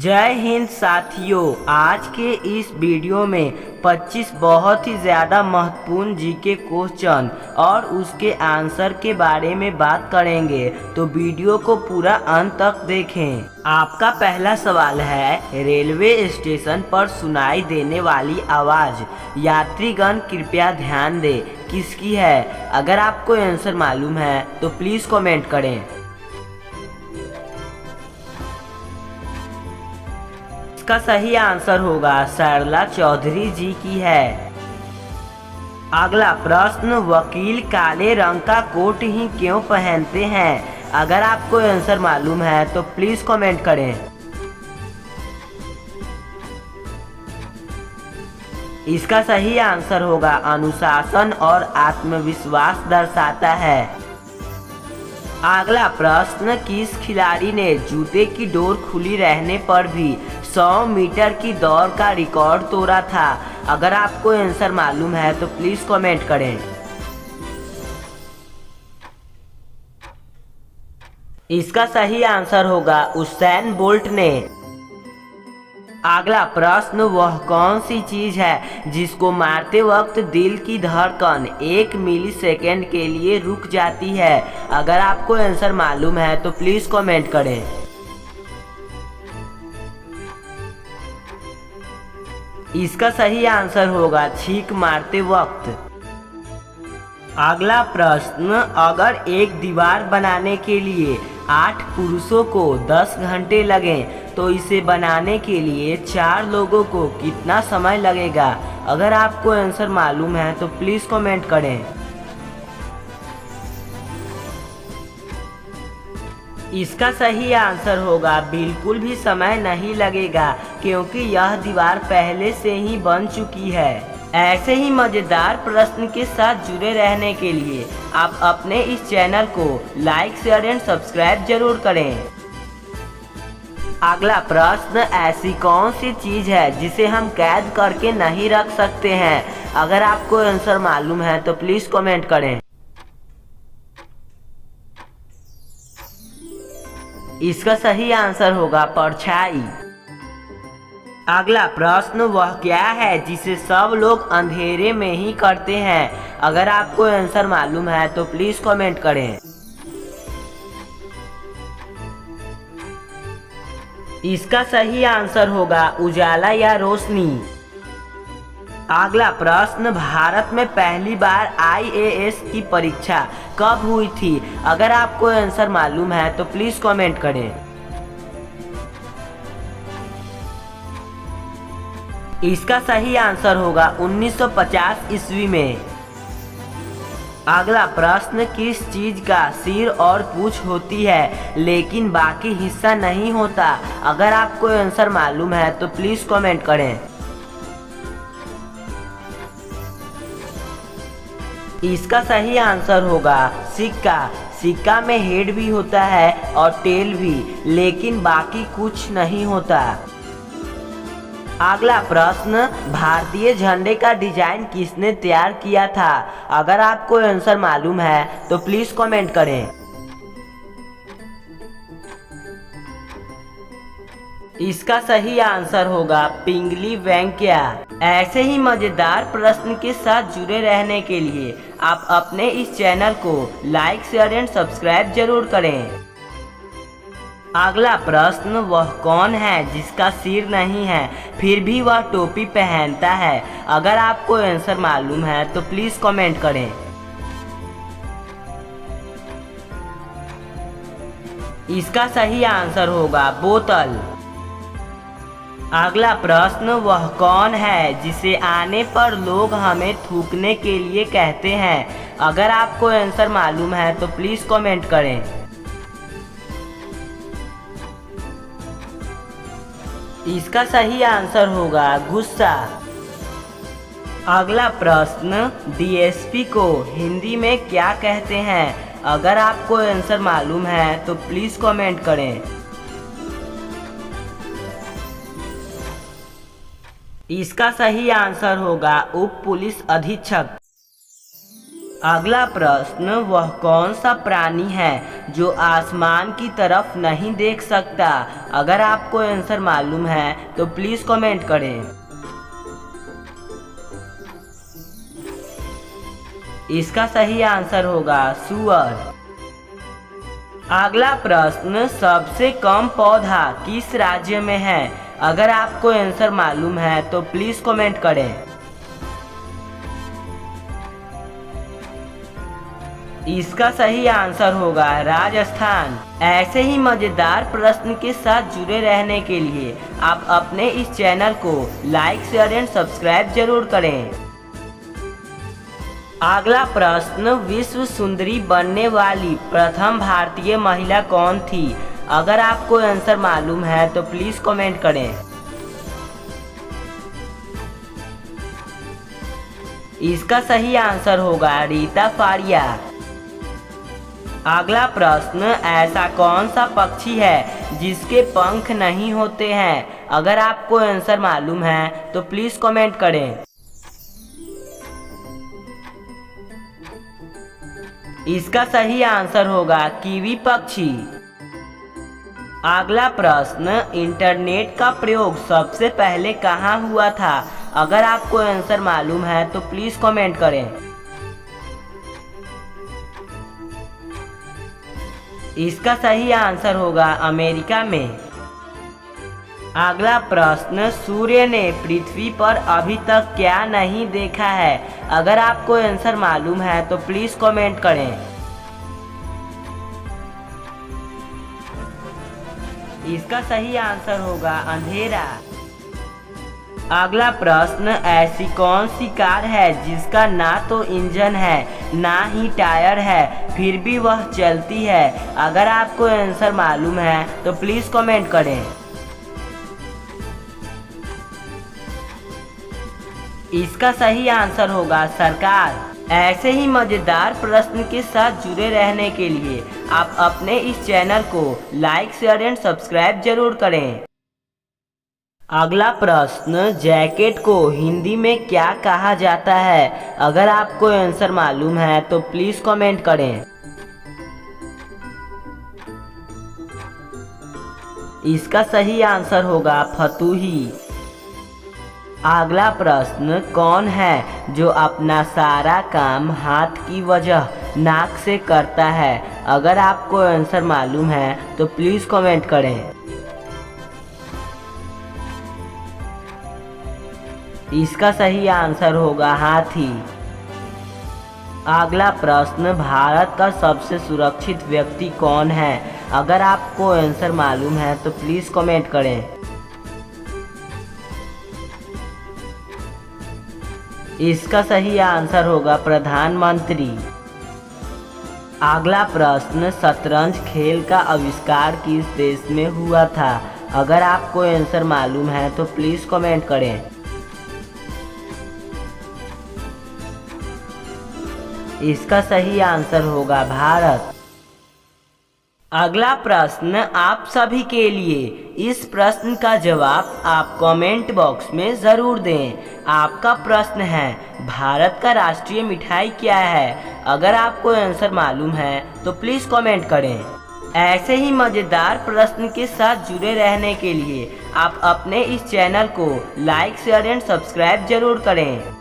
जय हिंद साथियों। आज के इस वीडियो में 25 बहुत ही ज़्यादा महत्वपूर्ण जीके क्वेश्चन और उसके आंसर के बारे में बात करेंगे, तो वीडियो को पूरा अंत तक देखें। आपका पहला सवाल है, रेलवे स्टेशन पर सुनाई देने वाली आवाज़ यात्रीगण कृपया ध्यान दें किसकी है। अगर आपको आंसर मालूम है तो प्लीज़ कमेंट करें। इसका सही आंसर होगा सरला चौधरी जी की है। अगला प्रश्न, वकील काले रंग का कोट ही क्यों पहनते हैं। अगर आपको आंसर मालूम है तो प्लीज कमेंट करें। इसका सही आंसर होगा अनुशासन और आत्मविश्वास दर्शाता है। अगला प्रश्न, किस खिलाड़ी ने जूते की डोर खुली रहने पर भी 100 मीटर की दौड़ का रिकॉर्ड तोड़ा था। अगर आपको आंसर मालूम है तो प्लीज कमेंट करें। इसका सही आंसर होगा उसैन बोल्ट ने। अगला प्रश्न, वह कौन सी चीज है जिसको मारते वक्त दिल की धड़कन 1 मिलीसेकंड के लिए रुक जाती है। अगर आपको आंसर मालूम है तो प्लीज कमेंट करें। इसका सही आंसर होगा छींक मारते वक्त। अगला प्रश्न, अगर एक दीवार बनाने के लिए 8 पुरुषों को 10 घंटे लगें तो इसे बनाने के लिए 4 लोगों को कितना समय लगेगा। अगर आपको आंसर मालूम है तो प्लीज कमेंट करें। इसका सही आंसर होगा बिल्कुल भी समय नहीं लगेगा, क्योंकि यह दीवार पहले से ही बन चुकी है। ऐसे ही मजेदार प्रश्न के साथ जुड़े रहने के लिए आप अपने इस चैनल को लाइक, शेयर एंड सब्सक्राइब जरूर करें। अगला प्रश्न, ऐसी कौन सी चीज है जिसे हम कैद करके नहीं रख सकते हैं। अगर आपको आंसर मालूम है तो प्लीज कमेंट करें। इसका सही आंसर होगा परछाई। अगला प्रश्न, वह क्या है जिसे सब लोग अंधेरे में ही करते हैं। अगर आपको आंसर मालूम है तो प्लीज कमेंट करें। इसका सही आंसर होगा उजाला या रोशनी। अगला प्रश्न, भारत में पहली बार IAS की परीक्षा कब हुई थी। अगर आपको आंसर मालूम है तो प्लीज कमेंट करें। इसका सही आंसर होगा 1950 ईस्वी में। अगला प्रश्न, किस चीज का सिर और पूंछ होती है लेकिन बाकी हिस्सा नहीं होता। अगर आपको आंसर मालूम है तो प्लीज कमेंट करें। इसका सही आंसर होगा सिक्का। सिक्का में हेड भी होता है और टेल भी, लेकिन बाकी कुछ नहीं होता। अगला प्रश्न, भारतीय झंडे का डिजाइन किसने तैयार किया था। अगर आपको आंसर मालूम है तो प्लीज कमेंट करें। इसका सही आंसर होगा पिंगली वेंकैया। ऐसे ही मजेदार प्रश्न के साथ जुड़े रहने के लिए आप अपने इस चैनल को लाइक, शेयर एंड सब्सक्राइब जरूर करें। अगला प्रश्न, वह कौन है जिसका सिर नहीं है फिर भी वह टोपी पहनता है। अगर आपको आंसर मालूम है तो प्लीज कमेंट करें। इसका सही आंसर होगा बोतल। अगला प्रश्न, वह कौन है जिसे आने पर लोग हमें थूकने के लिए कहते हैं। अगर आपको आंसर मालूम है तो प्लीज कमेंट करें। इसका सही आंसर होगा गुस्सा। अगला प्रश्न, DSP को हिंदी में क्या कहते हैं। अगर आपको आंसर मालूम है तो प्लीज कमेंट करें। इसका सही आंसर होगा उप पुलिस अधीक्षक। अगला प्रश्न, वह कौन सा प्राणी है जो आसमान की तरफ नहीं देख सकता? अगर आपको आंसर मालूम है तो प्लीज़ कमेंट करें। इसका सही आंसर होगा सूअर। अगला प्रश्न, सबसे कम पौधा किस राज्य में है? अगर आपको आंसर मालूम है तो प्लीज़ कमेंट करें। इसका सही आंसर होगा राजस्थान। ऐसे ही मजेदार प्रश्न के साथ जुड़े रहने के लिए आप अपने इस चैनल को लाइक, शेयर एंड सब्सक्राइब जरूर करें। अगला प्रश्न, विश्व सुंदरी बनने वाली प्रथम भारतीय महिला कौन थी? अगर आपको आंसर मालूम है तो प्लीज़ कमेंट करें। इसका सही आंसर होगा रीता फारिया। अगला प्रश्न, ऐसा कौन सा पक्षी है जिसके पंख नहीं होते हैं? अगर आपको आंसर मालूम है तो प्लीज़ कमेंट करें। इसका सही आंसर होगा कीवी पक्षी। अगला प्रश्न, इंटरनेट का प्रयोग सबसे पहले कहाँ हुआ था? अगर आपको आंसर मालूम है तो प्लीज़ कमेंट करें। इसका सही आंसर होगा अमेरिका में। अगला प्रश्न, सूर्य ने पृथ्वी पर अभी तक क्या नहीं देखा है? अगर आपको आंसर मालूम है तो प्लीज़ कमेंट करें। इसका सही आंसर होगा अंधेरा। अगला प्रश्न, ऐसी कौन सी कार है जिसका ना तो इंजन है ना ही टायर है फिर भी वह चलती है? अगर आपको आंसर मालूम है तो प्लीज़ कमेंट करें। इसका सही आंसर होगा सरकार। ऐसे ही मज़ेदार प्रश्न के साथ जुड़े रहने के लिए आप अपने इस चैनल को लाइक, शेयर एंड सब्सक्राइब जरूर करें। अगला प्रश्न, जैकेट को हिंदी में क्या कहा जाता है? अगर आपको आंसर मालूम है तो प्लीज़ कमेंट करें। इसका सही आंसर होगा फतूही। अगला प्रश्न, कौन है जो अपना सारा काम हाथ की वजह नाक से करता है? अगर आपको आंसर मालूम है तो प्लीज़ कमेंट करें। इसका सही आंसर होगा हाथी। अगला प्रश्न, भारत का सबसे सुरक्षित व्यक्ति कौन है? अगर आपको आंसर मालूम है तो प्लीज़ कमेंट करें। इसका सही आंसर होगा प्रधानमंत्री। अगला प्रश्न, शतरंज खेल का आविष्कार किस देश में हुआ था? अगर आपको आंसर मालूम है तो प्लीज़ कमेंट करें। इसका सही आंसर होगा भारत। अगला प्रश्न आप सभी के लिए। इस प्रश्न का जवाब आप कमेंट बॉक्स में ज़रूर दें। आपका प्रश्न है, भारत का राष्ट्रीय मिठाई क्या है? अगर आपको आंसर मालूम है तो प्लीज़ कमेंट करें। ऐसे ही मज़ेदार प्रश्न के साथ जुड़े रहने के लिए आप अपने इस चैनल को लाइक, शेयर एंड सब्सक्राइब जरूर करें।